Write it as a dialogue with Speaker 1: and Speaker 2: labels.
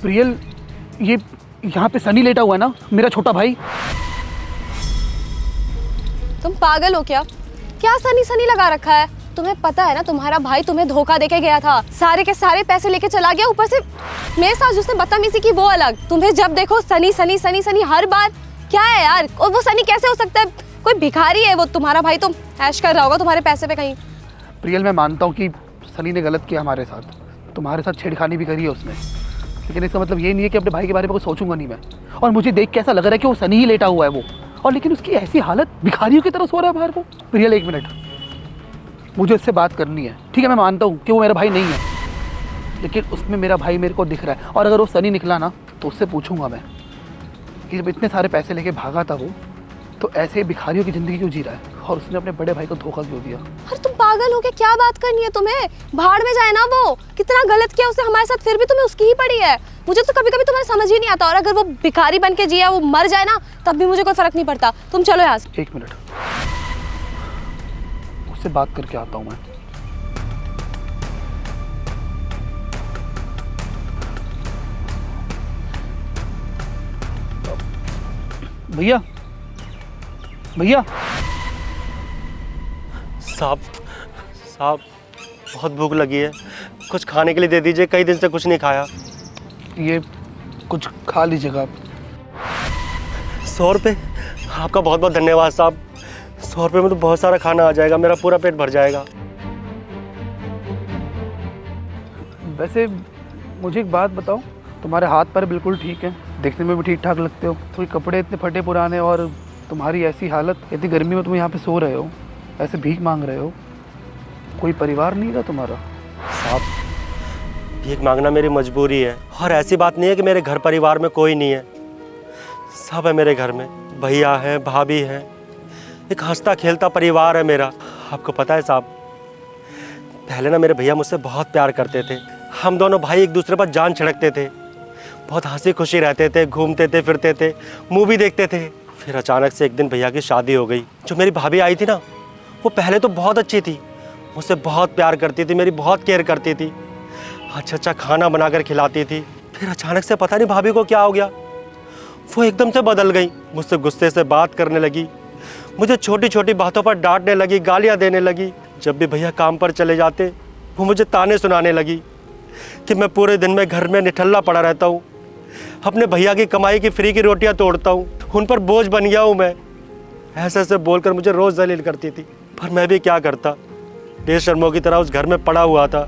Speaker 1: प्रियल, ये यहाँ पे सनी लेटा हुआ है ना, मेरा छोटा भाई।
Speaker 2: तुम पागल हो क्या? क्या सनी सनी लगा रखा है? तुम्हें पता है ना तुम्हारा भाई तुम्हें धोखा देके गया था, सारे के सारे पैसे लेके चला गया, ऊपर से मेरे साथ जिसने बदतमीजी की वो अलग। तुम्हें जब देखो सनी सनी सनी सनी हर बार। क्या है यार? और वो सनी कैसे हो सकता है? कोई भिखारी है वो तुम्हारा भाई, तो ऐश कर रहा होगा तुम्हारे पैसे पे कहीं।
Speaker 1: प्रियल, मैं मानता हूँ कि सनी ने गलत किया हमारे साथ, तुम्हारे साथ छेड़खानी भी करी है उसने, लेकिन इसका मतलब ये नहीं है कि अपने भाई के बारे में कुछ सोचूंगा नहीं मैं। और मुझे देख के ऐसा लग रहा है कि वो सनी ही लेटा हुआ है वो, और लेकिन उसकी ऐसी हालत भिखारियों की तरह सो रहा है बाहर वो। प्रियल, एक मिनट, मुझे इससे बात करनी है। ठीक है, मैं मानता हूँ कि वो मेरा भाई नहीं है, लेकिन उसमें मेरा भाई मेरे को दिख रहा है, और अगर वो सनी निकला ना तो उससे पूछूंगा मैं कि जब इतने सारे पैसे लेके भागा था वो, तो ऐसे भिखारियों की ज़िंदगी क्यों जी रहा है, और उसने अपने बड़े भाई को धोखा क्यों दिया।
Speaker 2: अरे तुम पागल हो क्या? क्या बात करनी है तुम्हें? भाड़ में जाए ना, वो कितना गलत किया उसने हमारे साथ, फिर भी तुम्हें उसकी ही पड़ी है। मुझे तो कभी कभी तुम्हारा समझ ही नहीं आता, और अगर वो भिखारी बन के जिया, वो मर जाए ना, तब भी मुझे कोई फर्क नहीं पड़ता। तुम चलो यहाँ से।
Speaker 1: एक मिनट, उससे बात करके आता हूँ मैं। भैया, भैया।
Speaker 3: साहब साहब, बहुत भूख लगी है, कुछ खाने के लिए दे दीजिए, कई दिन से कुछ नहीं खाया।
Speaker 1: ये कुछ खा लीजिएगा आप।
Speaker 3: 100 रुपये? आपका बहुत बहुत धन्यवाद साहब। 100 रुपये में तो बहुत सारा खाना आ जाएगा, मेरा पूरा पेट भर जाएगा।
Speaker 1: वैसे मुझे एक बात बताओ, तुम्हारे हाथ पैर बिल्कुल ठीक है, देखने में भी ठीक ठाक लगते हो, तो ये कपड़े इतने फटे पुराने और तुम्हारी ऐसी हालत, इतनी गर्मी में तुम यहाँ पे सो रहे हो, ऐसे भीख मांग रहे हो, कोई परिवार नहीं था तुम्हारा?
Speaker 3: साहब, भीख मांगना मेरी मजबूरी है, और ऐसी बात नहीं है कि मेरे घर परिवार में कोई नहीं है। सब है मेरे घर में, भैया है, भाभी है, एक हंसता खेलता परिवार है मेरा। आपको पता है साहब, पहले ना मेरे भैया मुझसे बहुत प्यार करते थे, हम दोनों भाई एक दूसरे पर जान छिड़कते थे, बहुत हंसी खुशी रहते थे, घूमते थे, फिरते थे, मूवी देखते थे। फिर अचानक से एक दिन भैया की शादी हो गई। जो मेरी भाभी आई थी ना, वो पहले तो बहुत अच्छी थी, मुझसे बहुत प्यार करती थी, मेरी बहुत केयर करती थी, अच्छा अच्छा खाना बनाकर खिलाती थी। फिर अचानक से पता नहीं भाभी को क्या हो गया, वो एकदम से बदल गई, मुझसे गुस्से से बात करने लगी, मुझे छोटी छोटी बातों पर डांटने लगी, गालियाँ देने लगी। जब भी भैया काम पर चले जाते, वो मुझे ताने सुनाने लगी कि मैं पूरे दिन में घर में निठल्ला पड़ा रहता हूँ, अपने भैया की कमाई की फ्री की रोटियां तोड़ता हूँ, उन पर बोझ बन गया हूँ मैं। ऐसे ऐसे बोलकर मुझे रोज़ जलील करती थी, पर मैं भी क्या करता, बेशर्मों की तरह उस घर में पड़ा हुआ था।